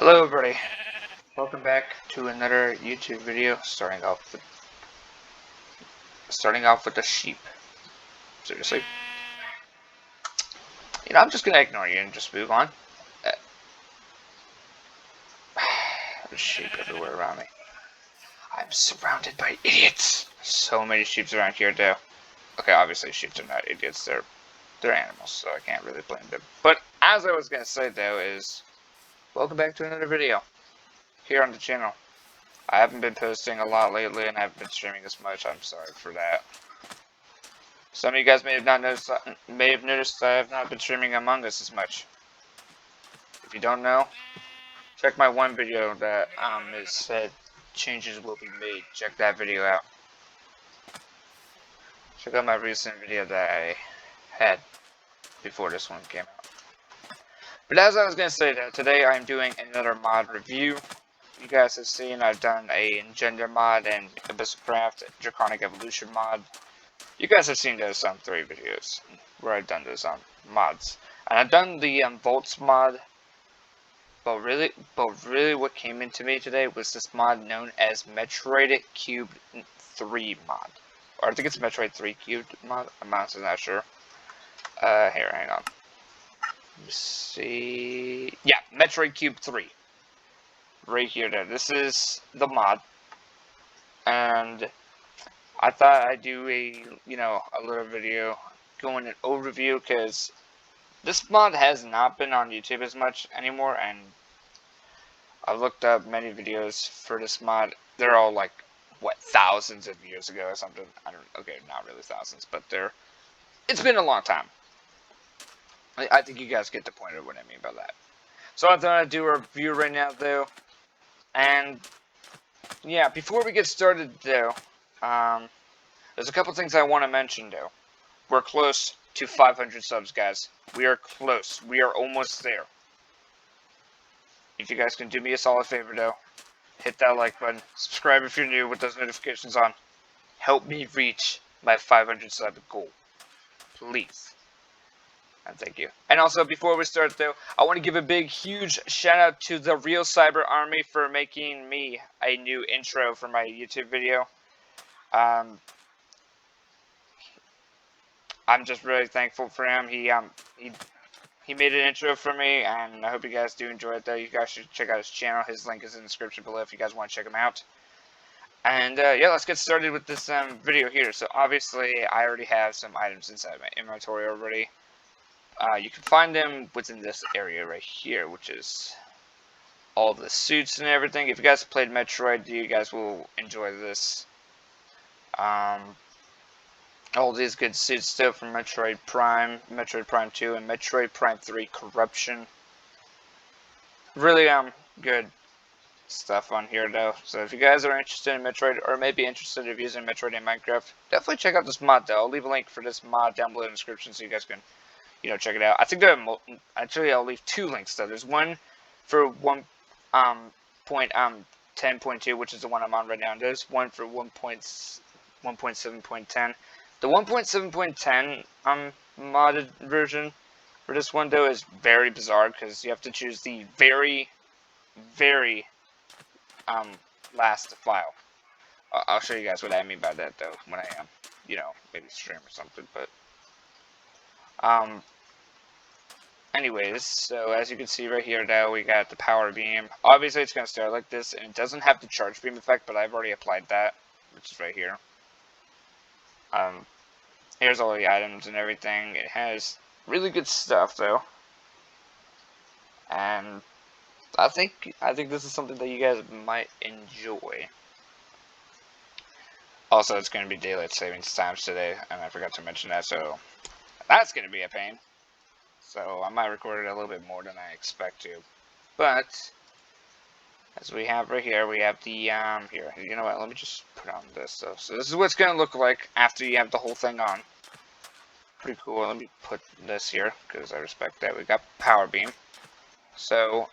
Hello everybody, welcome back to another YouTube video starting off with the sheep. Seriously? I'm just gonna ignore you and just move on. There's sheep everywhere around me. I'm surrounded by idiots. So many sheep around here though. Okay, obviously sheep are not idiots, they're animals, so I can't really blame them. But as I was gonna say though is, welcome back to another video here on the channel. I haven't been posting a lot lately and I haven't been streaming as much. I'm sorry for that. Some of you guys may have noticed that I have not been streaming Among Us as much. If you don't know, check my one video that is said changes will be made. Check that video out. Check out my recent video that I had before this one came out. But as I was gonna say, that today I'm doing another mod review. You guys have seen I've done a Engender mod and Abyssalcraft Draconic Evolution mod. You guys have seen those 3 videos where I've done those mods, and I've done the Volts mod. But really, what came into me today was this mod known as Metroid Cubed 3 mod, or I think it's Metroid 3 Cubed mod. I'm honestly not sure. Here, hang on. Let me see. Yeah, Metroid Cube 3. Right here, there. This is the mod, and I thought I'd do a little video going an overview, because this mod has not been on YouTube as much anymore, and I looked up many videos for this mod. They're all like, what, thousands of years ago or something. Okay, not really thousands, but it's been a long time. I think you guys get the point of what I mean by that. So I thought I'd do a review right now, though. And yeah, before we get started, though, there's a couple things I want to mention, though. We're close to 500 subs, guys. We are close. We are almost there. If you guys can do me a solid favor, though, hit that like button. Subscribe if you're new with those notifications on. Help me reach my 500 sub goal. Please. And thank you. And also, before we start, though, I want to give a big, huge shout out to the Real Cyber Army for making me a new intro for my YouTube video. I'm just really thankful for him. He made an intro for me, and I hope you guys do enjoy it, though. You guys should check out his channel. His link is in the description below if you guys want to check him out. And yeah, let's get started with this video here. So obviously, I already have some items inside my inventory already. You can find them within this area right here, which is all the suits and everything. If you guys played Metroid, you guys will enjoy this. All these good suits still from Metroid Prime 2, and Metroid Prime 3 Corruption. Really good stuff on here, though. So if you guys are interested in Metroid, or maybe interested in using Metroid in Minecraft, definitely check out this mod, though. I'll leave a link for this mod down below in the description so you guys can check it out. I think there are actually, I'll leave 2 links, though. There's one for 1.10.2, which is the one I'm on right now. And there's one for 1.7.10. The 1.7.10 modded version for this one, though, is very bizarre, because you have to choose the very, very last file. I'll show you guys what I mean by that, though, when I maybe stream or something. But anyways, so as you can see right here, now we got the power beam. Obviously, it's gonna start like this, and it doesn't have the charge beam effect, but I've already applied that, which is right here. Here's all the items and everything. It has really good stuff, though, and I think this is something that you guys might enjoy. Also, it's gonna be daylight savings times today, and I forgot to mention that, so that's gonna be a pain. So I might record it a little bit more than I expect to. But as we have right here, we have the here. You know what? Let me just put on this stuff. So this is what it's gonna look like after you have the whole thing on. Pretty cool. Let me put this here because I respect that. We got power beam. So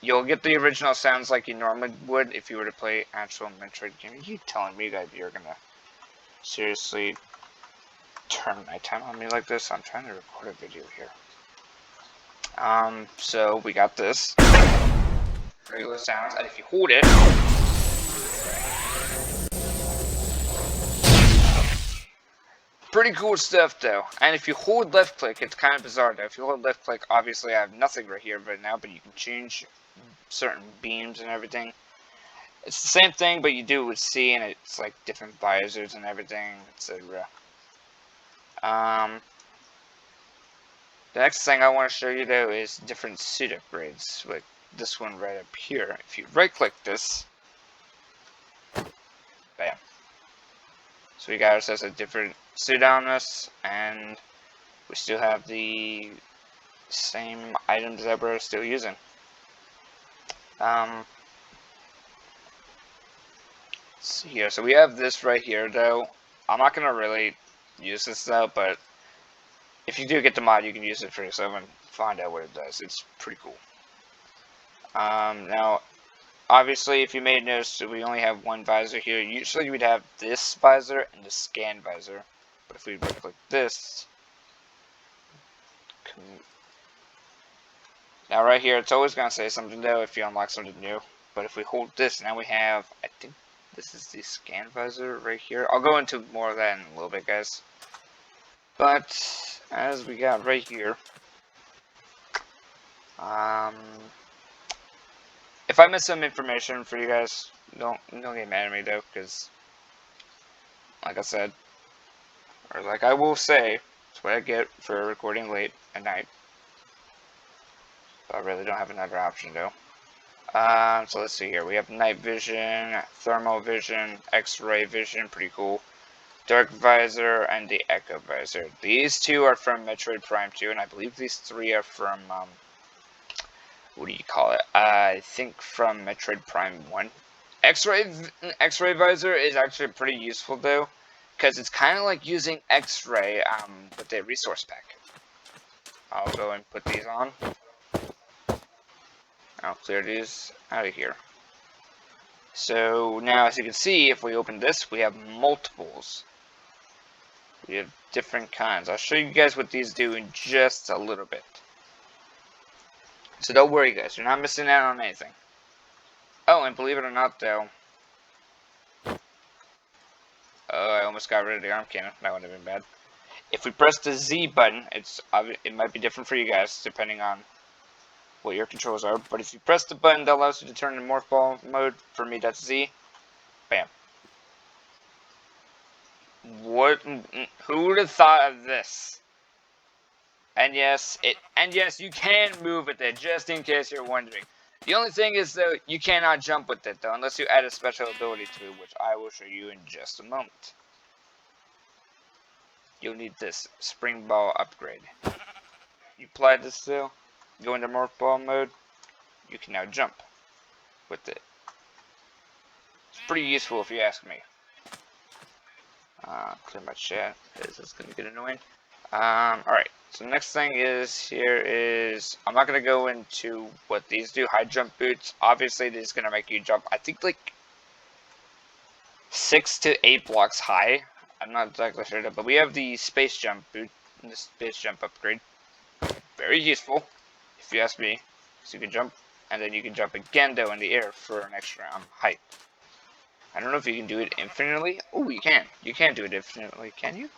you'll get the original sounds like you normally would if you were to play actual Metroid game. Are you telling me that you're gonna seriously turn my time on me like this? I'm trying to record a video here. So we got this. regular sounds, and if you hold it, pretty cool stuff though. And if you hold left click, it's kind of bizarre though. If you hold left click, obviously I have nothing right here right now, but you can change certain beams and everything. It's the same thing, but you do it with C, and it's like different visors and everything, etc. The next thing I want to show you though is different suit upgrades, like this one right up here. If you right click this, bam. So we got ourselves a different suit on us, and we still have the same items that we're still using. Let's see here. So we have this right here though. I'm not gonna really use this though, but if you do get the mod, you can use it for yourself and find out what it does. It's pretty cool. Now, obviously, if you may notice, we only have one visor here. Usually, we'd have this visor and the scan visor. But if we click this, now right here, it's always gonna say something though if you unlock something new. But if we hold this, now we have, I think this is the scan visor right here. I'll go into more of that in a little bit, guys. But as we got right here, if I miss some information for you guys, don't get mad at me though, because like I said, or like I will say, it's what I get for recording late at night. But I really don't have another option though. So let's see here. We have night vision, thermal vision, X-ray vision, pretty cool. Dark visor and the echo visor. These two are from Metroid Prime 2, and I believe these three are from what do you call it? I think from Metroid Prime 1. X-ray visor is actually pretty useful though, because it's kind of like using X-ray with the resource pack. I'll go and put these on. I'll clear these out of here. So now, as you can see, if we open this, we have multiples. We have different kinds. I'll show you guys what these do in just a little bit. So don't worry, guys. You're not missing out on anything. Oh, and believe it or not, though, I almost got rid of the arm cannon. That would have been bad. If we press the Z button, it might be different for you guys, depending on what your controls are. But if you press the button that allows you to turn in morph ball mode, for me that's Z, bam. Who would have thought of this? And yes, you can move with it, just in case you're wondering. The only thing is though, you cannot jump with it though, unless you add a special ability to it, which I will show you in just a moment. You'll need this spring ball upgrade. You apply this though, go into morph ball mode, you can now jump with it. It's pretty useful if you ask me. Clear my chat, because it's going to get annoying. Alright, so the next thing is, I'm not going to go into what these do. High jump boots, obviously this is going to make you jump, I think like 6 to 8 blocks high. I'm not exactly sure, but we have the space jump boot, the space jump upgrade. Very useful, if you ask me, because you can jump, and then you can jump again though in the air for an extra height. I don't know if you can do it infinitely. Oh, you can. You can do it infinitely, can you?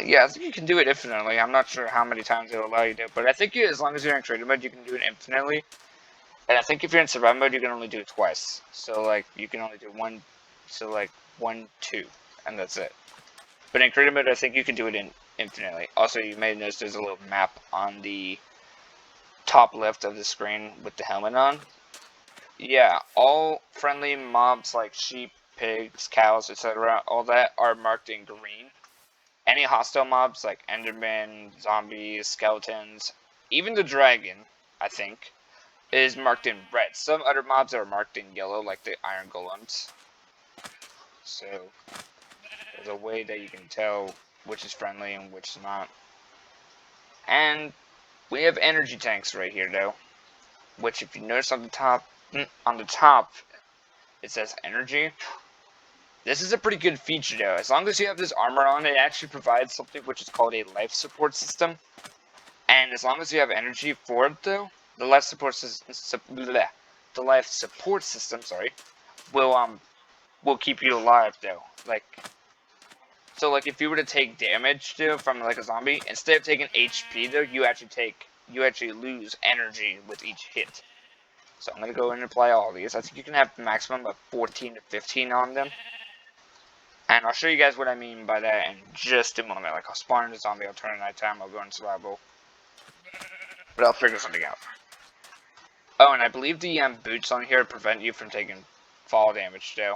Yeah, I think you can do it infinitely. I'm not sure how many times it'll allow you to, but I think as long as you're in creative mode, you can do it infinitely. And I think if you're in survival mode, you can only do it twice. So, like, you can only do one, so, like, 1, 2, and that's it. But in creative mode, I think you can do it infinitely. Also, you may notice there's a little map on the top left of the screen with the helmet on. Yeah, all friendly mobs like sheep, pigs, cows, etc., all that are marked in green. Any hostile mobs like endermen, zombies, skeletons, even the dragon, I think, is marked in red. Some other mobs are marked in yellow, like the iron golems. So, there's a way that you can tell which is friendly and which is not. And we have energy tanks right here, though, which if you notice on the top, it says energy. This is a pretty good feature though. As long as you have this armor on, it actually provides something which is called a life support system. And as long as you have energy for it, though, the life support system, sorry, will keep you alive, though. Like, so like if you were to take damage, though, from like a zombie, instead of taking HP, though, you actually lose energy with each hit. So I'm gonna go and apply all these. I think you can have the maximum of 14 to 15 on them. And I'll show you guys what I mean by that in just a moment. Like, I'll spawn in a zombie, I'll turn on nighttime, I'll go in survival. But I'll figure something out. Oh, and I believe the boots on here prevent you from taking fall damage, too.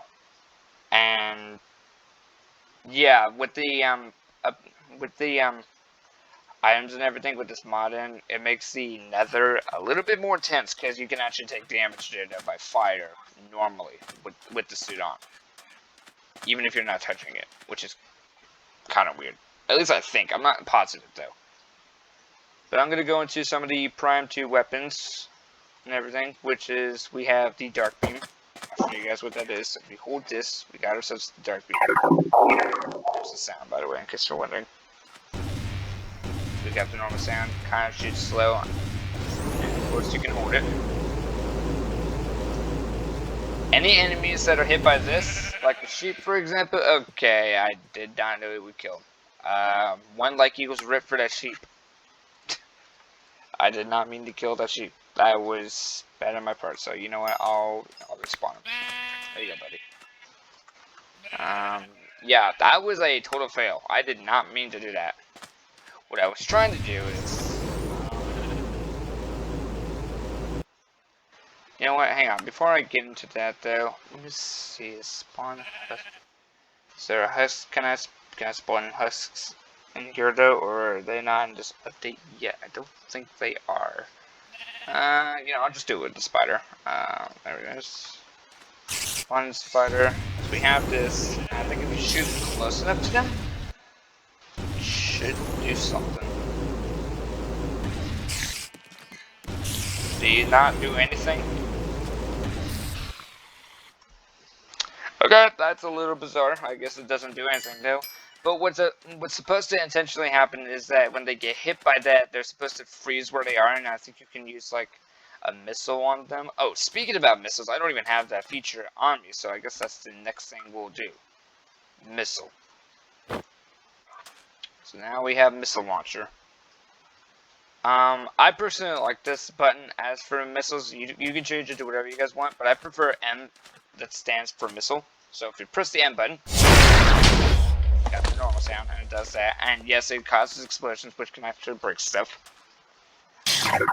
And yeah, with the items and everything with this mod in, it makes the nether a little bit more intense because you can actually take damage to it by fire normally with the suit on. Even if you're not touching it, which is kind of weird. At least I think. I'm not positive, though. But I'm going to go into some of the Prime 2 weapons and everything, which is, we have the Dark Beam. I'll show you guys what that is. So if we hold this, we got ourselves the Dark Beam. There's the sound, by the way, in case you're wondering. We got the normal sound, kind of shoots slow. And of course, you can hold it. Any enemies that are hit by this, like the sheep, for example, okay, I did not know it would kill. One like eagles rip for that sheep. I did not mean to kill that sheep. That was bad on my part. So you know what? I'll respawn him. There you go, buddy. Yeah, that was a total fail. I did not mean to do that. What I was trying to do is, you know what? Hang on. Before I get into that, though, let me see. Spawn. Is there a husk? Can I spawn husks in here, though, or are they not in this update yet? I don't think they are. You know, I'll just do it with the spider. There it is. One spider. So we have this. I think if you shoot close enough to them, it should do something. Do you not do anything? Okay, that's a little bizarre. I guess it doesn't do anything, though. But what's supposed to intentionally happen is that when they get hit by that, they're supposed to freeze where they are, and I think you can use, like, a missile on them. Oh, speaking about missiles, I don't even have that feature on me, so I guess that's the next thing we'll do. Missile. So now we have missile launcher. I personally like this button. As for missiles, you can change it to whatever you guys want, but I prefer M, that stands for missile. So if you press the M button, got the normal sound, and it does that. And yes, it causes explosions, which can actually break stuff. Let me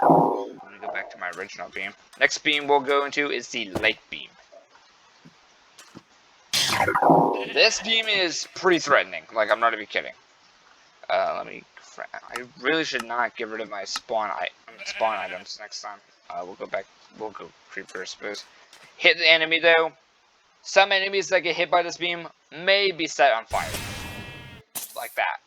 go back to my original beam. Next beam we'll go into is the light beam. This beam is pretty threatening. Like, I'm not even kidding. I really should not get rid of my spawn items next time. We'll go creeper, I suppose. Hit the enemy, though. Some enemies that get hit by this beam may be set on fire. Like that.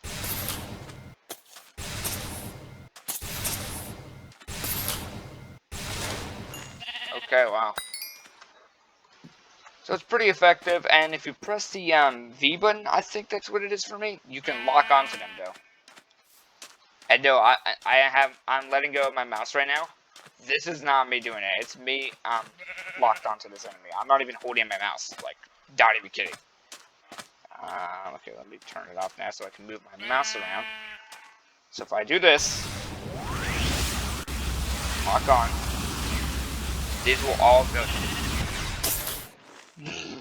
Okay, wow. So it's pretty effective, and if you press the V button, I think that's what it is for me, you can lock onto them, though. And no, I'm letting go of my mouse right now. This is not me doing it. It's me locked onto this enemy. I'm not even holding my mouse. Like, not even kidding. Okay, let me turn it off now so I can move my mouse around. So if I do this, lock on. These will all go.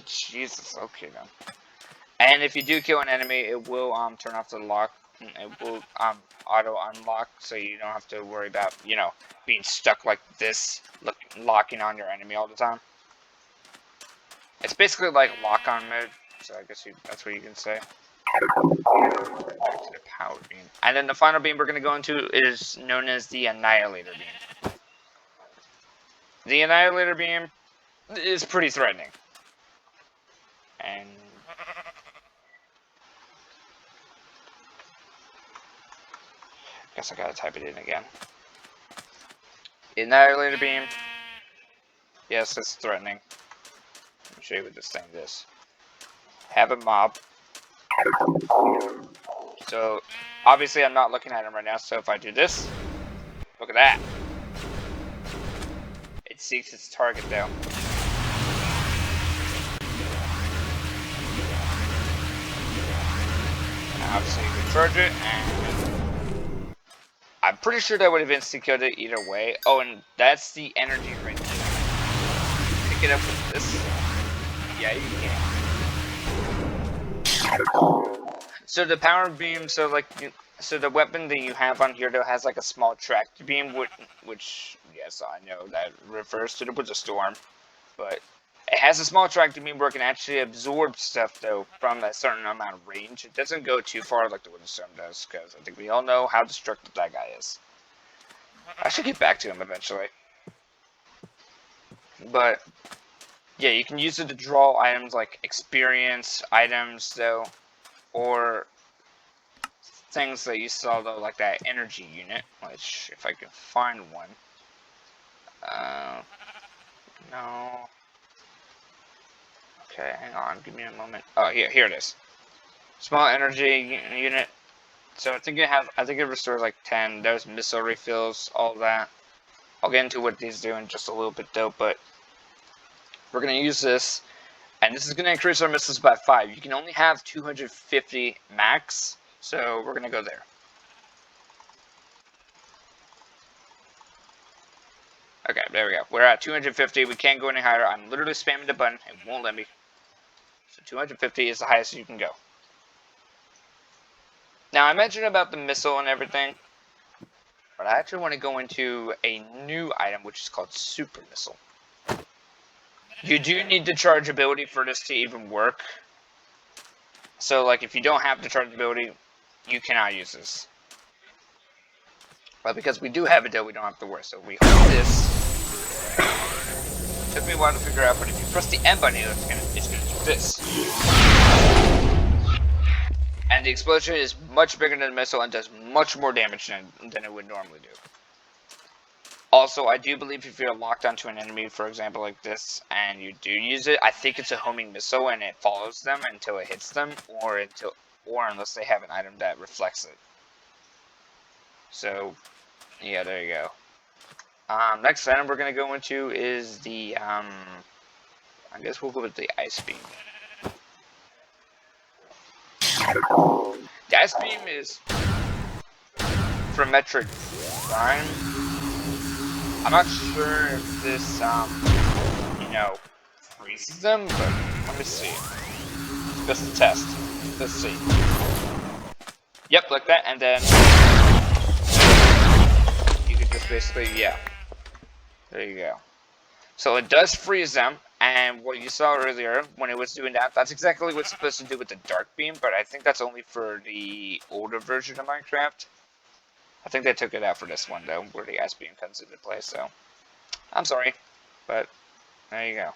Jesus. Okay then. And if you do kill an enemy, it will turn off the lock. It will auto unlock, so you don't have to worry about, you know, being stuck like this, locking on your enemy all the time. It's basically like lock-on mode, so I guess that's what you can say. Back to the power beam. And then the final beam we're going to go into is known as the Annihilator beam. The Annihilator beam is pretty threatening. And guess I gotta type it in again. Annihilator beam. Yes, it's threatening. Let me show you what this thing is. Have a mob. So, obviously I'm not looking at him right now, so if I do this, Look at that. It seeks its target though. Now obviously you can charge it, and I'm pretty sure that would have instantly killed it either way. Oh, and that's the energy right there. Pick it up with this. Yeah, you can. So the power beam, so the weapon that you have on here though has like a small tractor beam, which yes, I know that refers to the Wizard Storm, but it has a small tractor beam where it can actually absorb stuff though from a certain amount of range. It doesn't go too far like the Wizard Storm does, because I think we all know how destructive that guy is. I should get back to him eventually, but yeah, you can use it to draw items like experience items though, or things that you saw though, like that energy unit, which if I can find one. No. Okay, hang on, give me a moment. Oh, here it is. Small energy unit. So I think it restores like 10. There's missile refills, all that. I'll get into what these do in just a little bit though, but we're gonna use this, and this is gonna increase our missiles by 5. You can only have 250 max, so we're gonna go there. Okay, there we go. We're at 250. We can't go any higher. I'm literally spamming the button. It won't let me. So 250 is the highest you can go. Now, I mentioned about the missile and everything, but I actually want to go into a new item, which is called Super Missile. You do need the charge ability for this to even work. So, like, if you don't have the charge ability, you cannot use this. But because we do have it, though, we don't have to worry. So we hold this. It took me a while to figure out, but if you press the M button, it's gonna do this. And the explosion is much bigger than the missile and does much more damage than it would normally do. Also, I do believe if you're locked onto an enemy, for example, like this, and you do use it, I think it's a homing missile and it follows them until it hits them, or unless they have an item that reflects it. So, yeah, there you go. Next item we're gonna go into is the, I guess we'll go with the ice beam. The ice beam is from Metroid Prime. I'm not sure if this, freezes them, but let me see. Just a test. Let's see. Yep, like that, and then you can just basically, yeah. There you go. So it does freeze them, and what you saw earlier when it was doing that, that's exactly what it's supposed to do with the dark beam, but I think that's only for the older version of Minecraft. I think they took it out for this one, though, where the ice beam comes into play, so I'm sorry, but there you go.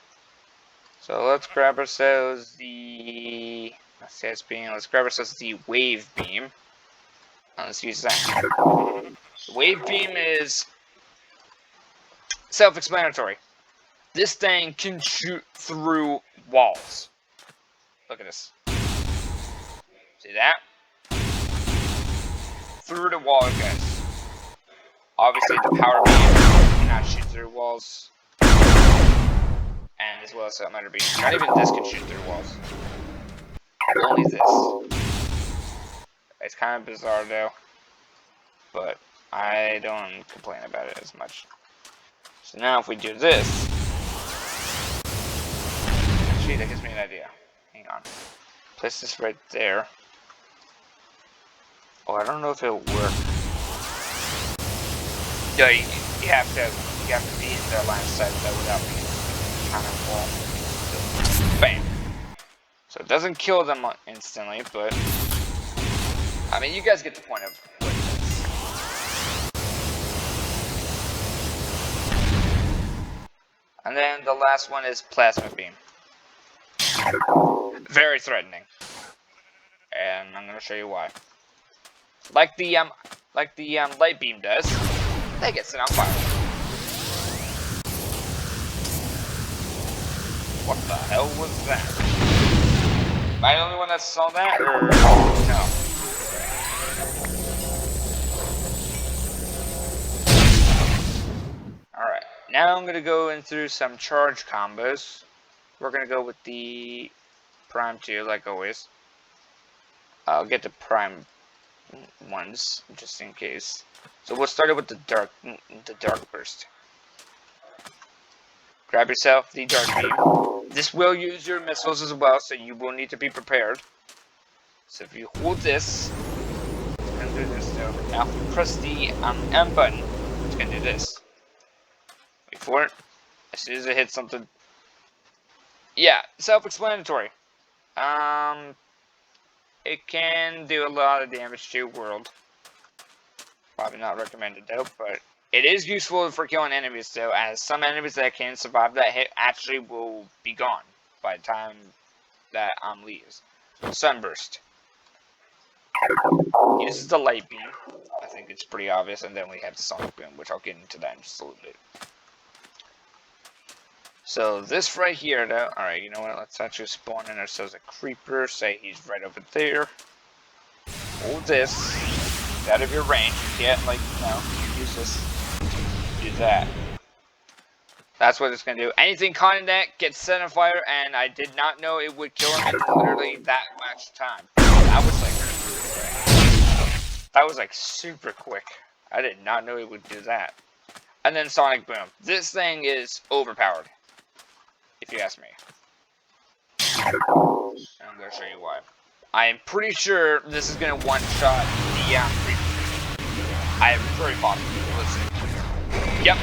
So let's grab ourselves the, let's say ice beam, let's grab ourselves the wave beam. Let's use that. The wave beam is self-explanatory. This thing can shoot through walls. Look at this. See that? Through the wall, guys. Obviously, the power beam cannot shoot through walls. And as well as that matter beam. Not even this can shoot through walls. Only this. It's kind of bizarre, though. But I don't complain about it as much. So now if we do this, actually that gives me an idea. Hang on. Place this right there. Oh, I don't know if it'll work. Yeah, you have to be in the line of sight though without being kind of wall. So, bam. So it doesn't kill them instantly, but I mean you guys get the point of what it is. And then the last one is plasma beam. Very threatening. And I'm gonna show you why. Like the light beam does, they get set on fire. What the hell was that? Am I the only one that saw that, or no? Now I'm going to go in through some charge combos. We're going to go with the Prime 2, like always. I'll get the Prime ones, just in case. So we'll start it with the Dark Burst. Grab yourself the Dark Beam. This will use your missiles as well, so you will need to be prepared. So if you hold this, it's going to do this though. Now if you press the M button, it's going to do this. Wait for it. As soon as it hits something. Yeah, self-explanatory. It can do a lot of damage to your world. Probably not recommended though, but it is useful for killing enemies though, as some enemies that can survive that hit actually will be gone by the time that leaves. Sunburst. Uses the light beam. I think it's pretty obvious, and then we have the sonic boom, which I'll get into that in just a little bit. So this right here though, alright, you know what, let's actually spawn in ourselves a creeper, say he's right over there. Hold this. Out of your range, you can't, like, you know, use this, do that. That's what it's gonna do. Anything caught in that gets set on fire, and I did not know it would kill him in literally that much time. That was like super quick. I did not know it would do that. And then Sonic Boom. This thing is overpowered, if you ask me. I'm gonna show you why. I am pretty sure this is gonna one-shot the creeper. I am very positive. Let's see. Yep.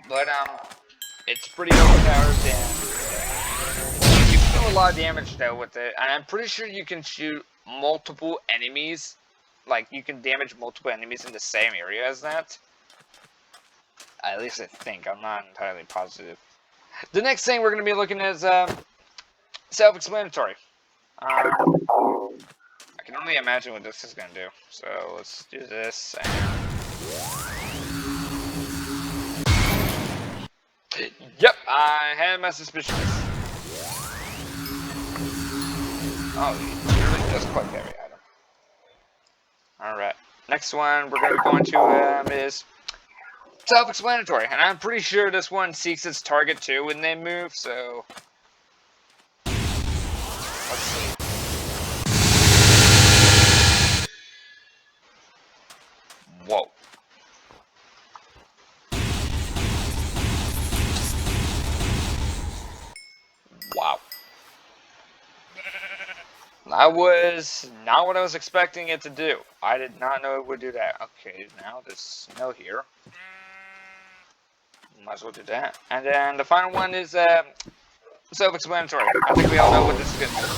But it's pretty overpowered, and you can do a lot of damage though with it. And I'm pretty sure you can shoot multiple enemies. Like, you can damage multiple enemies in the same area as that. At least I think. I'm not entirely positive. The next thing we're going to be looking at is self-explanatory. I can only imagine what this is going to do. So let's do this. And... Yep, I had my suspicions. Oh, he really does quite carry item. Alright, next one we're going to go into is self-explanatory. And I'm pretty sure this one seeks its target too when they move, so... Let's see. Whoa. Wow. That was not what I was expecting it to do. I did not know it would do that. Okay, now there's snow here. Might as well do that. And then the final one is self-explanatory. I think we all know what this is going to do.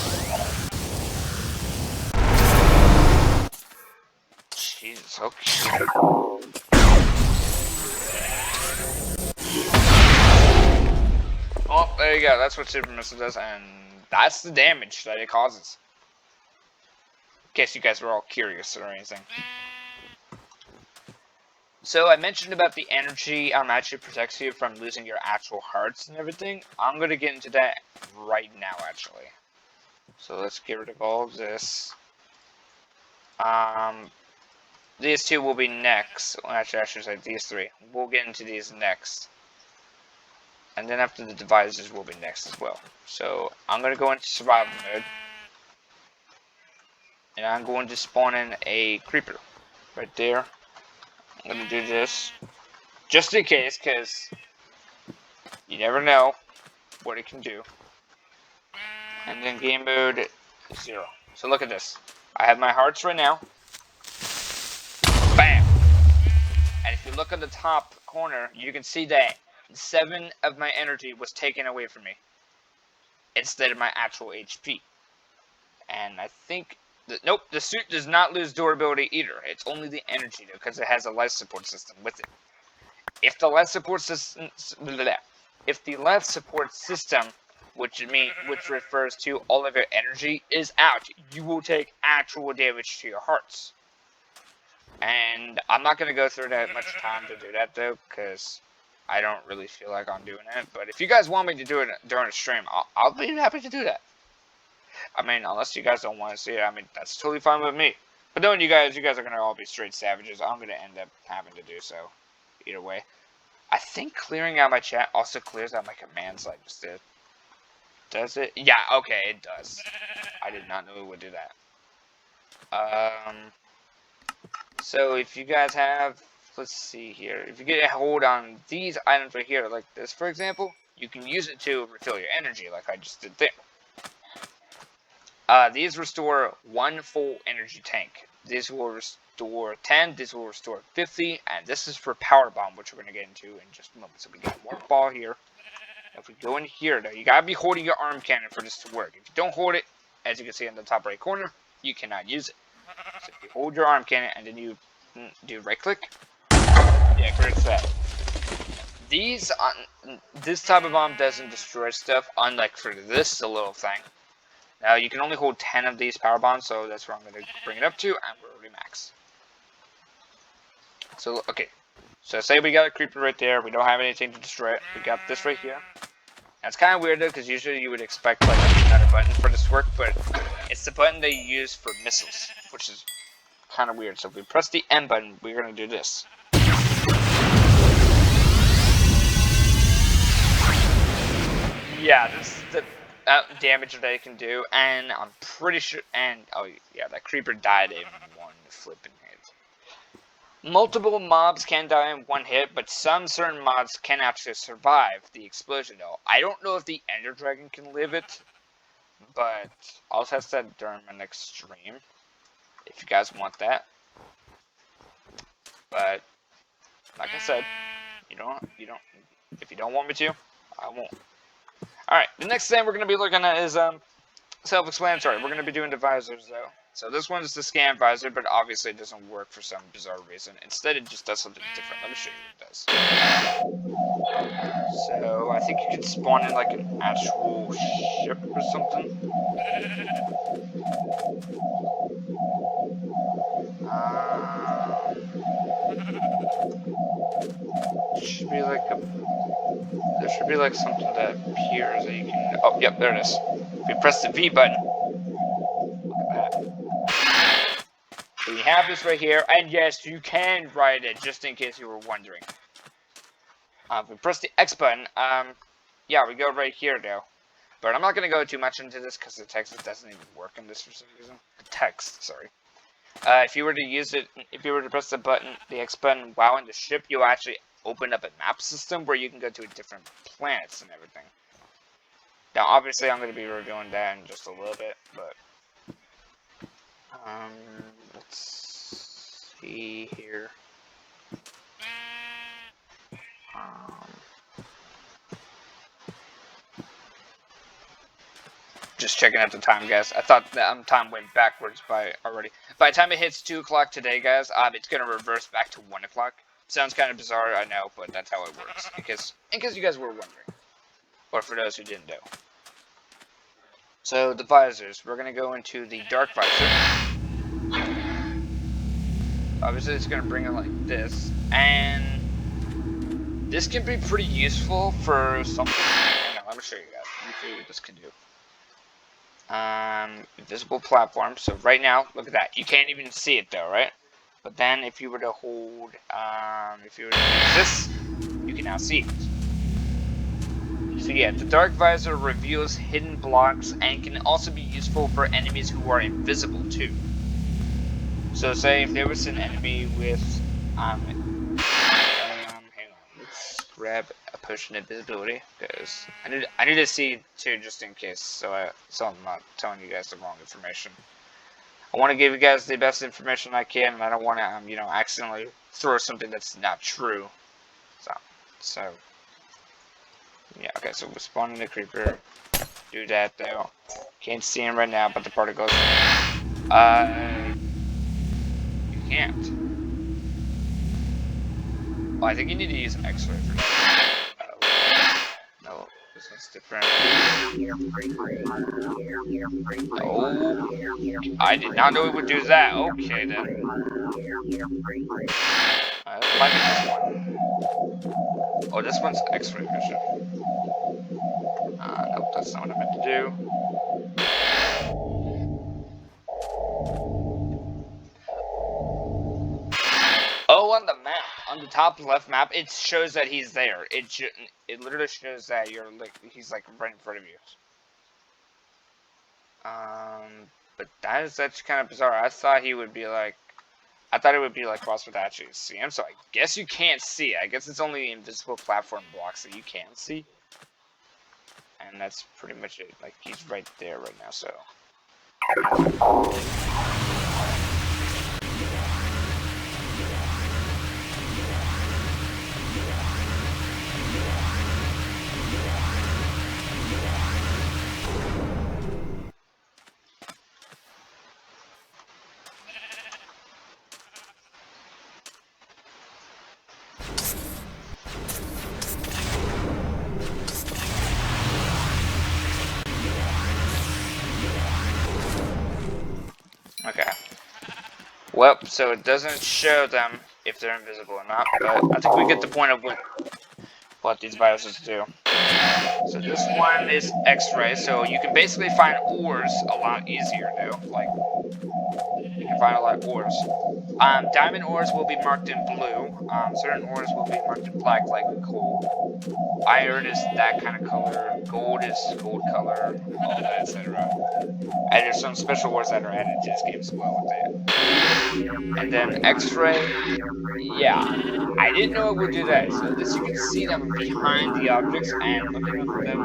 Jesus, okay. Oh, there you go. That's what Super Missile does, and that's the damage that it causes. In case you guys were all curious or anything. So I mentioned about the energy actually protects you from losing your actual hearts and everything. I'm going to get into that right now, actually. So let's get rid of all of this. These two will be next. Well, actually, I should say these three. We'll get into these next. And then after the Visors will be next as well. So I'm going to go into survival mode. And I'm going to spawn in a creeper. Right there. I'm going to do this. Just in case, because you never know what it can do. And then game mode 0. So look at this. I have my hearts right now. Bam! And if you look at the top corner, you can see that 7 of my energy was taken away from me. Instead of my actual HP. And I think... Nope, the suit does not lose durability either. It's only the energy, though, because it has a life support system with it. If the life support system... If the life support system, which refers to all of your energy, is out, you will take actual damage to your hearts. And I'm not going to go through that much time to do that, though, because I don't really feel like I'm doing it. But if you guys want me to do it during a stream, I'll be happy to do that. I mean, unless you guys don't want to see it, I mean, that's totally fine with me. But knowing you guys are gonna all be straight savages, I'm gonna end up having to do so. Either way. I think clearing out my chat also clears out my commands like I just did. Does it? Yeah, okay, it does. I did not know it would do that. So if you guys have, let's see here, if you get a hold on these items right here, like this for example, you can use it to refill your energy like I just did there. These restore 1 full energy tank. These will restore 10, this will restore 50, and this is for power bomb, which we're going to get into in just a moment. So we got one ball here. If we go in here, though, you got to be holding your arm cannon for this to work. If you don't hold it, as you can see in the top right corner, you cannot use it. So if you hold your arm cannon and then you do right click, yeah, great set. This type of bomb doesn't destroy stuff, unlike for this little thing. Now you can only hold 10 of these power bombs, so that's where I'm going to bring it up to, and we're already max. So okay, so say we got a creeper right there, we don't have anything to destroy it. We got this right here. Now it's kind of weird though, because usually you would expect like another button for this to work, but it's the button they use for missiles, which is kind of weird. So if we press the M button, we're going to do this. Yeah, this is the damage that they can do, and I'm pretty sure, and oh yeah, that creeper died in one flipping hit. Multiple mobs can die in one hit, but some certain mobs can actually survive the explosion though. I don't know if the Ender Dragon can live it, but I'll test that during my next stream, if you guys want that. But, like I said, if you don't want me to, I won't. Alright, the next thing we're going to be looking at is self-explanatory. We're going to be doing the visors, though. So this one is the scan visor, but obviously it doesn't work for some bizarre reason. Instead, it just does something different. Let me show you what it does. So, I think you can spawn in like an actual ship or something. Should be like there should be like something that appears that you can. Oh, yep, there it is. If you press the V button, look at that. So you have this right here, and yes, you can write it just in case you were wondering. If we press the X button, yeah, we go right here though. But I'm not gonna go too much into this because the text doesn't even work in this for some reason. The text, sorry. If you were to use it, if you were to press the button, the X button, while in the ship, you'll actually open up a map system where you can go to different planets and everything. Now, obviously, I'm going to be reviewing that in just a little bit, but let's see here. Just checking out the time, guys. I thought that time went backwards by already. By the time it hits 2 o'clock today, guys, it's going to reverse back to 1 o'clock. Sounds kind of bizarre, I know, but that's how it works. In case you guys were wondering. Or for those who didn't know. So, the visors. We're going to go into the dark visor. Obviously, it's going to bring it like this. And this can be pretty useful for something. Hang on, let me show you guys. Let me show you what this can do. Invisible platform. So right now, look at that. You can't even see it though, right? But then if you were to hold, if you were to use this, you can now see it. So yeah, the dark visor reveals hidden blocks and can also be useful for enemies who are invisible too. So say if there was an enemy with, hang on, let's grab a potion of invisibility because I need to see too just in case, so I'm not telling you guys the wrong information. I want to give you guys the best information I can, and I don't want to, accidentally throw something that's not true. So, yeah, okay, so we're spawning the creeper. Do that, though. Can't see him right now, but the particles. You can't. Oh, I think you need to use X-ray for that. No, this one's different. Oh, I did not know it would do that. Okay, then. Let's find this one. Oh, this one's X-ray vision. Nope, that's not what I meant to do. on the map, on the top left map, it shows that he's there. It literally shows that he's like right in front of you. But that is actually kind of bizarre. I thought it would be like possible to actually see him. So I guess you can't see. I guess it's only invisible platform blocks that you can see. And that's pretty much it. Like, he's right there right now, so. Okay. Well, so it doesn't show them if they're invisible or not, but I think we get the point of what these viruses do. So this one is X-ray, so you can basically find ores a lot easier now. Like, you can find a lot of ores. Diamond ores will be marked in blue. Certain ores will be marked in black, like coal. Iron is that kind of color. Gold is gold color, all that, etc. And there's some special ores that are added to this game as well with it. And then X-ray, yeah, I didn't know it would do that. So this, you can see them behind the objects and looking up at them.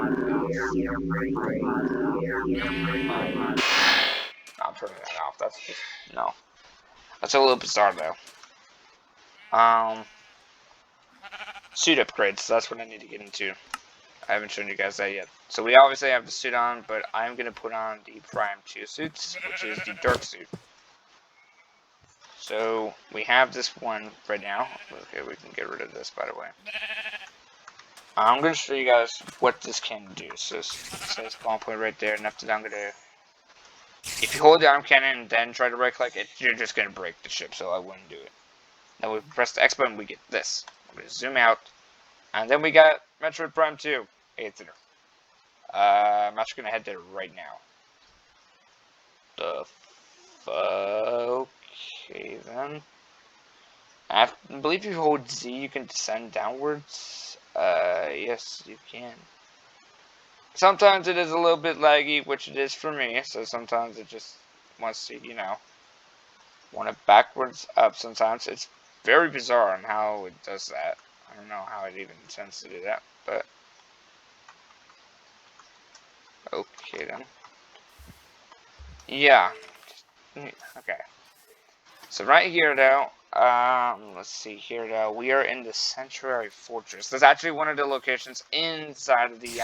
I'm turning that off. That's just no. That's a little bizarre though. Suit upgrades. That's what I need to get into. I haven't shown you guys that yet. So we obviously have the suit on, but I'm gonna put on the Prime 2 suits, which is the dark suit. So we have this one right now. Okay, we can get rid of this, by the way. I'm gonna show you guys what this can do. So it says spawn point right there, and after that I'm gonna. If you hold the arm cannon and then try to right click it, you're just gonna break the ship. So I wouldn't do it. Now we press the X button, we get this. I'm gonna zoom out, and then we got Metroid Prime 2. Hey, it's there. I'm actually gonna head there right now. Okay then. I believe if you hold Z, you can descend downwards. Yes, you can. Sometimes it is a little bit laggy, which it is for me. So sometimes it just wants to, want it backwards up. Sometimes it's very bizarre on how it does that. I don't know how it even intends to do that, but okay then. Yeah. Okay. So right here though, let's see here though, we are in the Sanctuary Fortress. That's actually one of the locations inside of the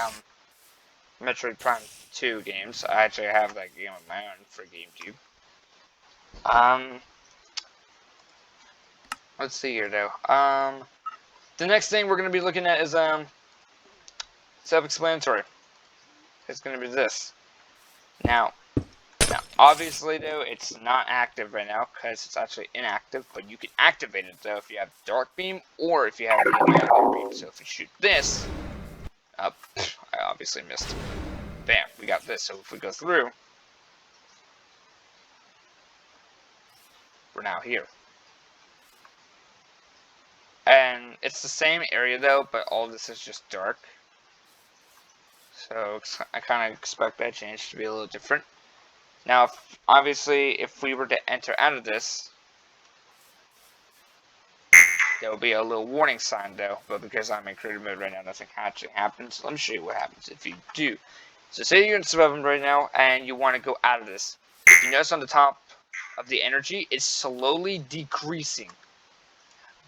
Metroid Prime 2 games. I actually have that game of my own for GameCube. Let's see here though. The next thing we're gonna be looking at is self-explanatory. It's gonna be this. Now, obviously though, it's not active right now because it's actually inactive, but you can activate it though if you have Dark Beam or if you have the Annihilator Beam. So if you shoot this, I obviously missed. Bam, we got this. So if we go through, we're now here. And it's the same area though, but all this is just dark. So I kind of expect that change to be a little different. Now, obviously, if we were to enter out of this, there will be a little warning sign though, but because I'm in creative mode right now, nothing actually happens. Let me show you what happens if you do. So say you're in survival mode right now, and you want to go out of this. If you notice on the top of the energy, it's slowly decreasing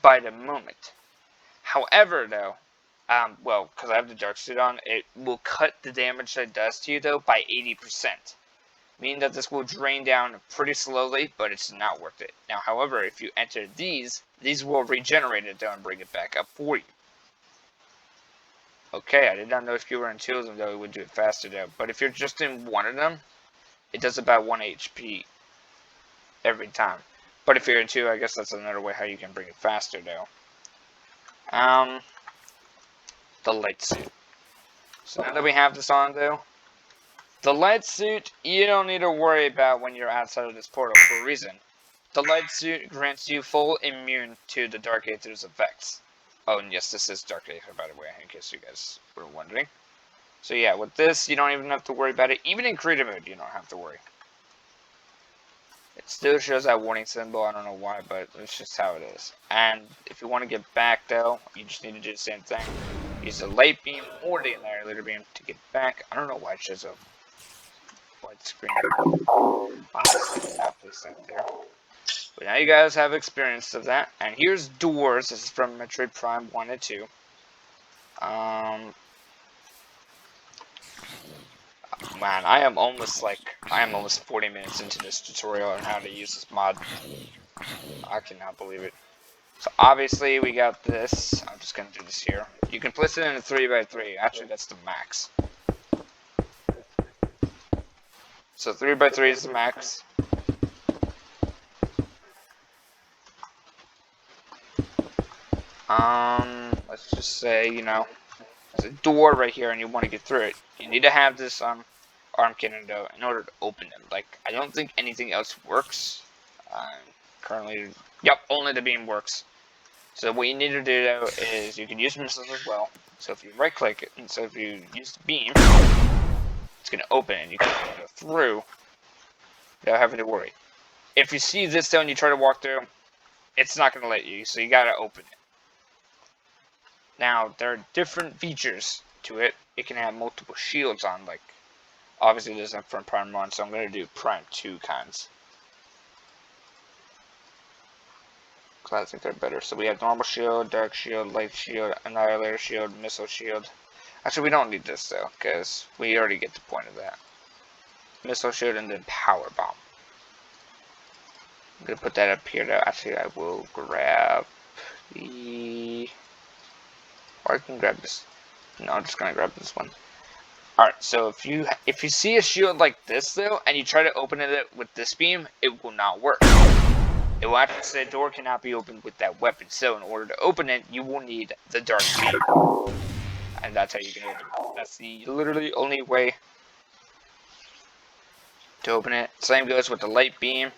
by the moment. However, though, well, because I have the dark suit on, it will cut the damage that it does to you, though, by 80%. Meaning that this will drain down pretty slowly, but it's not worth it. Now, however, if you enter these will regenerate it, though, and bring it back up for you. Okay, I did not know if you were in 2 of them, though, it would do it faster, though. But if you're just in 1 of them, it does about 1 HP every time. But if you're in 2, I guess that's another way how you can bring it faster, though. The light suit. So now that we have this on, though, the light suit, you don't need to worry about when you're outside of this portal for a reason. The light suit grants you full immune to the Dark Aether's effects. Oh, and yes, this is Dark Aether, by the way, in case you guys were wondering. So yeah, with this, you don't even have to worry about it. Even in creative mode, you don't have to worry. It still shows that warning symbol. I don't know why, but it's just how it is. And if you want to get back, though, you just need to do the same thing. Use the light beam or the annihilator beam to get back. I don't know why it shows a white screen. Honestly, not place that there. But now you guys have experience of that. And here's doors. This is from Metroid Prime 1 and 2. Man, I am almost 40 minutes into this tutorial on how to use this mod. I cannot believe it. So obviously we got this. I'm just gonna do this here. You can place it in a 3x3. Actually, that's the max. So 3x3 is the max. Let's just say, you know, there's a door right here and you want to get through it. You need to have this arm cannon though in order to open them. Like, I don't think anything else works. Currently, yep, only the beam works. So what you need to do though is you can use missiles as well. So if you right click it, and so if you use the beam, it's gonna open and you can go through without having to worry. If you see this though and you try to walk through, it's not gonna let you, so you gotta open it. Now, there are different features to it. It can have multiple shields on, like, obviously this is from Prime 1, so I'm going to do Prime 2 kinds. Because I think they're better. So we have normal shield, dark shield, light shield, annihilator shield, missile shield. Actually, we don't need this, though, because we already get the point of that. Missile shield and then power bomb. I'm going to put that up here, though. Actually, I will grab the... Or I can grab this. No, I'm just gonna grab this one. Alright, so if you see a shield like this though, and you try to open it with this beam, it will not work. It will actually say the door cannot be opened with that weapon. So in order to open it, you will need the dark beam. And that's how you can open it. That's the literally only way to open it. Same goes with the light beam.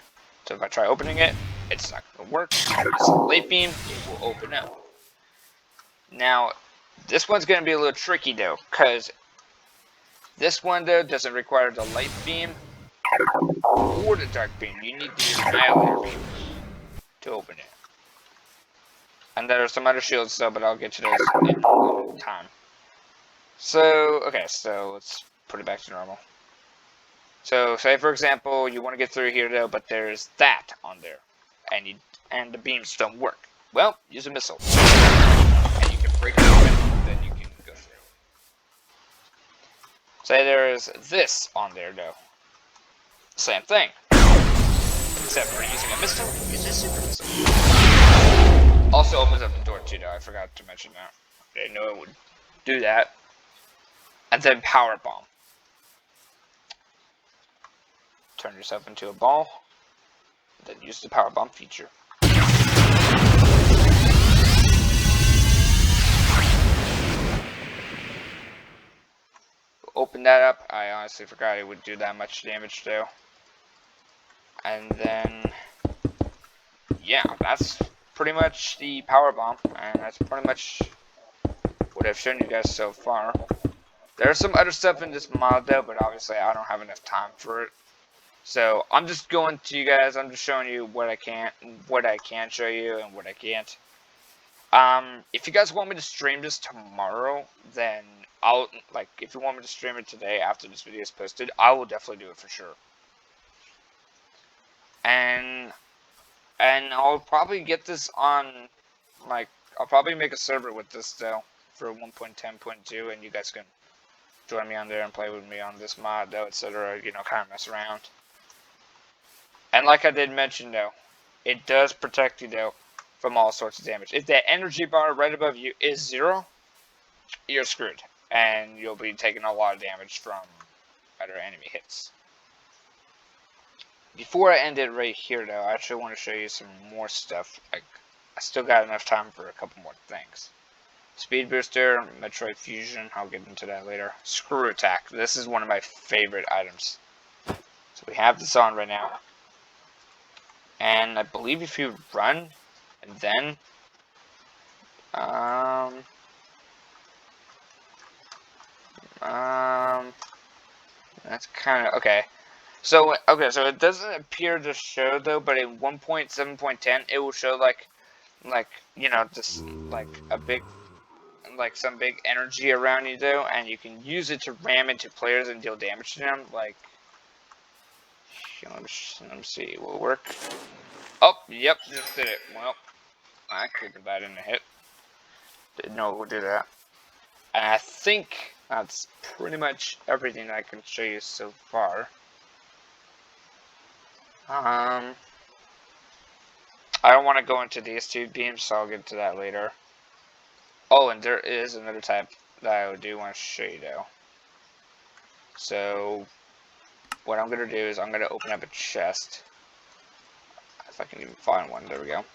So if I try opening it, it's not gonna work. If I use the light beam, it will open up. Now, this one's going to be a little tricky though, because this one though doesn't require the light beam or the dark beam. You need the annihilator beam to open it. And there are some other shields though, but I'll get to those in a little time. So, okay, so let's put it back to normal. So, say for example, you want to get through here though, but there's that on there, and the beams don't work. Well, use a missile. Break it open, then you can go through. Say there is this on there though. Same thing. Except for using a missile, use a super missile. Also opens up the door too though, I forgot to mention that. I didn't know it would do that. And then power bomb. Turn yourself into a ball. Then use the power bomb feature. Open that up. I honestly forgot it would do that much damage though. And then, yeah, that's pretty much the power bomb, and that's pretty much what I've shown you guys so far. There's some other stuff in this mod though, but obviously I don't have enough time for it. So I'm just going to you guys. I'm just showing you what I can show you and what I can't. If you guys want me to stream this tomorrow, then if you want me to stream it today after this video is posted, I will definitely do it for sure. And I'll probably get this on, I'll probably make a server with this though for 1.10.2, and you guys can join me on there and play with me on this mod though, etc. You know, kind of mess around. And like I did mention though, it does protect you though from all sorts of damage. If that energy bar right above you is 0, you're screwed. And you'll be taking a lot of damage from other enemy hits. Before I end it right here though, I actually want to show you some more stuff. I still got enough time for a couple more things. Speed booster, Metroid fusion, I'll get into that later. Screw attack, this is one of my favorite items. So we have this on right now. And I believe if you run, and then, that's kind of, okay. So, okay, so it doesn't appear to show, though, but in 1.7.10, it will show, like, you know, just, like, a big, like, some big energy around you, though, and you can use it to ram into players and deal damage to them, like, let me see, will it work? Oh, yep, just did it. Well, I figured that didn't hit. Didn't know it would do that. And I think that's pretty much everything I can show you so far. I don't want to go into these two beams, so I'll get to that later. Oh, and there is another type that I do want to show you, though. So, what I'm going to do is I'm going to open up a chest. If I can even find one. There we go.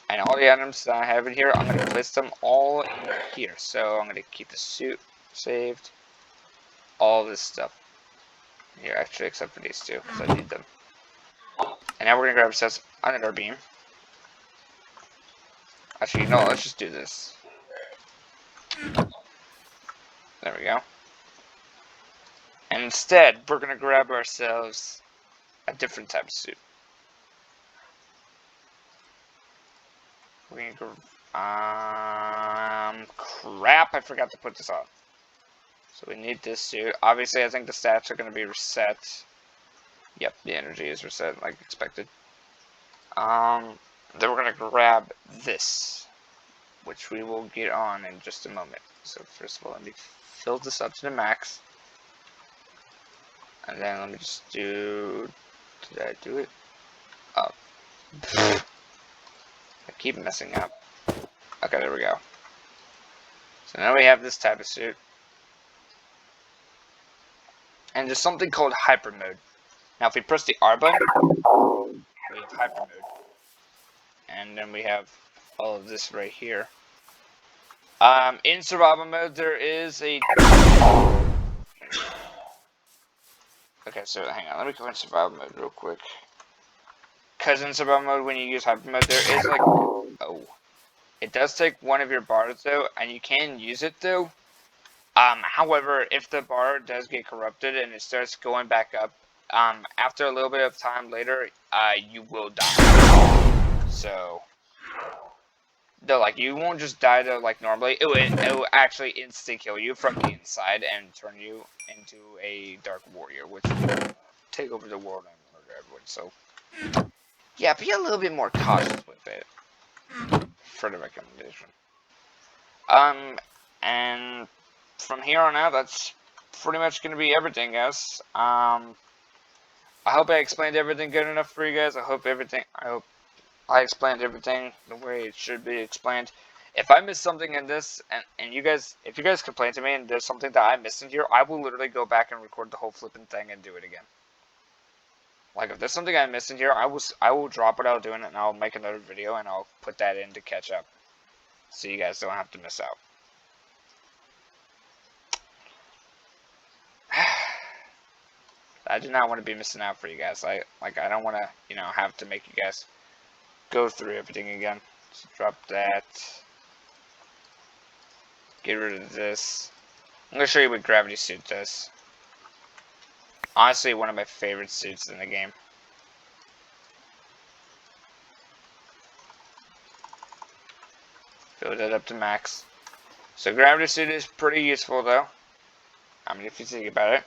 And all the items that I have in here, I'm going to place them all in here. So, I'm going to keep the suit saved. All this stuff. Here, actually, except for these two, because I need them. And now we're going to grab a set another beam. Actually, no, let's just do this. There we go. And instead, we're going to grab ourselves a different type of suit. We're going to crap, I forgot to put this on. So we need this suit. Obviously, I think the stats are going to be reset. Yep, the energy is reset like expected. Then we're going to grab this, which we will get on in just a moment. So first of all, let me fill this up to the max. And then let me just do... Did I do it? Oh. I keep messing up. Okay, there we go. So now we have this type of suit. And there's something called hyper mode. Now if we press the R button, we have hyper mode. And then we have all of this right here. In survival mode there is a... Okay, so hang on, let me go in survival mode real quick. Because in survival mode, when you use hyper mode, there is like... Oh. It does take one of your bars though, and you can use it though. However, if the bar does get corrupted and it starts going back up, after a little bit of time later, you will die. So, though, like, you won't just die though, like normally. It will actually insta kill you from the inside and turn you into a dark warrior, which will take over the world and murder everyone. So, yeah, be a little bit more cautious with it. For the recommendation. And from here on out, that's pretty much going to be everything, guys. I hope I explained everything good enough for you guys. I hope I explained everything the way it should be explained. If I missed something in this, and you guys, if you guys complain to me and there's something that I missed in here, I will literally go back and record the whole flipping thing and do it again. Like, if there's something I missed in here, I will drop what I was doing and I'll make another video and I'll put that in to catch up. So you guys don't have to miss out. I do not want to be missing out for you guys. I don't want to, you know, have to make you guys go through everything again. So drop that. Get rid of this. I'm going to show you what gravity suit does. Honestly, one of my favorite suits in the game. Fill that up to max. So gravity suit is pretty useful though. I mean, if you think about it.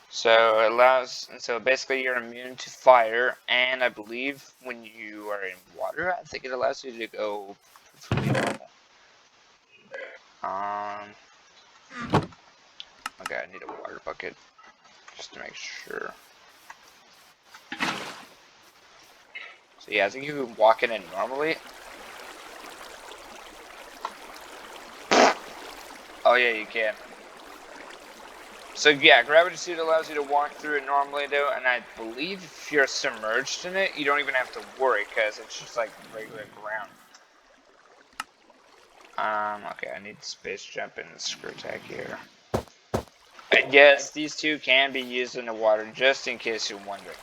So it allows, and so basically you're immune to fire, and I believe when you are in water, I think it allows you to go perfectly normal. Okay, I need a water bucket just to make sure. So yeah, I think you can walk in it normally. Oh yeah, you can. So yeah, gravity suit allows you to walk through it normally though, and I believe if you're submerged in it, you don't even have to worry, because it's just like regular ground. Okay, I need space jump and screw tag here. And yes, these two can be used in the water, just in case you're wondering.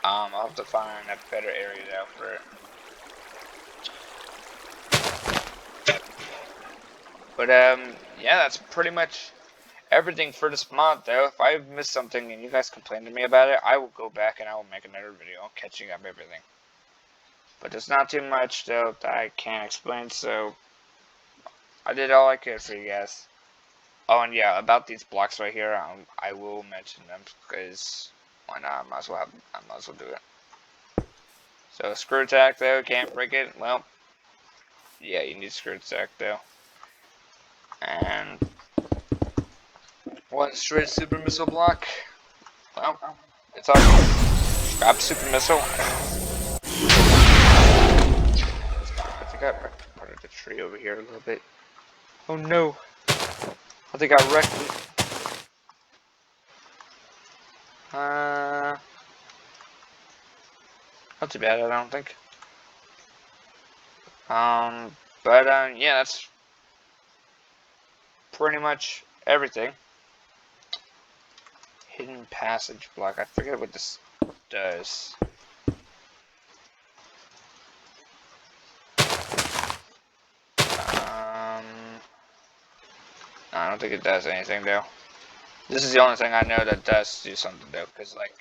I'll have to find a better area though for it. But yeah, that's pretty much everything for this mod though. If I've missed something and you guys complain to me about it, I will go back and I will make another video catching up everything. But there's not too much though that I can't explain, so I did all I could for you guys. Oh, and yeah, about these blocks right here, I will mention them because why not? I might as well do it. So screw attack though, can't break it. Well, yeah, you need screw attack though. And one straight super missile block. Well, it's all grab super missile. I think I parted the tree over here a little bit. Oh no! I think I wrecked it. Not too bad, I don't think. Yeah, that's pretty much everything. Hidden passage block. I forget what this does. I don't think it does anything though. This is the only thing I know that does do something though, because like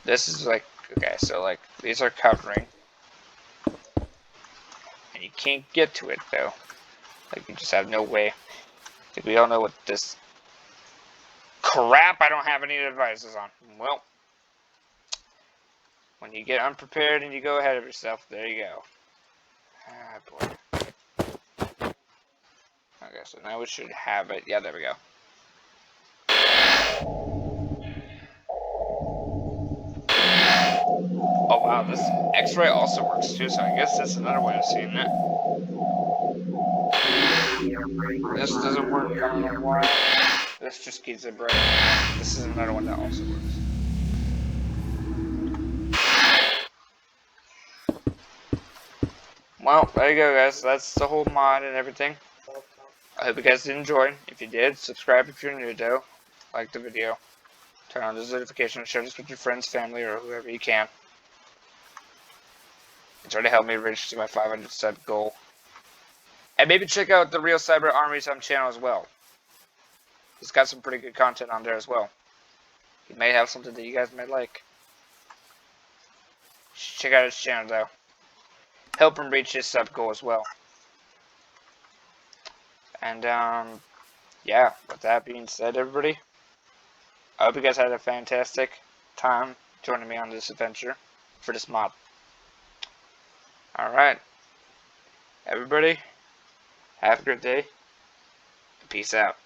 this is like okay, so like these are covering, and you can't get to it though. Like you just have no way. I think we all know what this crap. I don't have any advices on. Well, when you get unprepared and you go ahead of yourself, there you go. Ah boy. Okay, so now we should have it. Yeah, there we go. Oh wow, this X-ray also works too, so I guess that's another way of seeing it. This doesn't work, I don't know why. This just keeps it bright. This is another one that also works. Well, there you go guys, that's the whole mod and everything. I hope you guys did enjoy. If you did, subscribe if you're new though. Like the video. Turn on the notifications, share this with your friends, family, or whoever you can. Try to help me reach to my 500 sub goal. And maybe check out the Real Cyber Army's channel as well. He's got some pretty good content on there as well. He may have something that you guys may like. Check out his channel though. Help him reach his sub goal as well. And yeah, with that being said, everybody, I hope you guys had a fantastic time joining me on this adventure for this mod. Alright, everybody, have a good day, and peace out.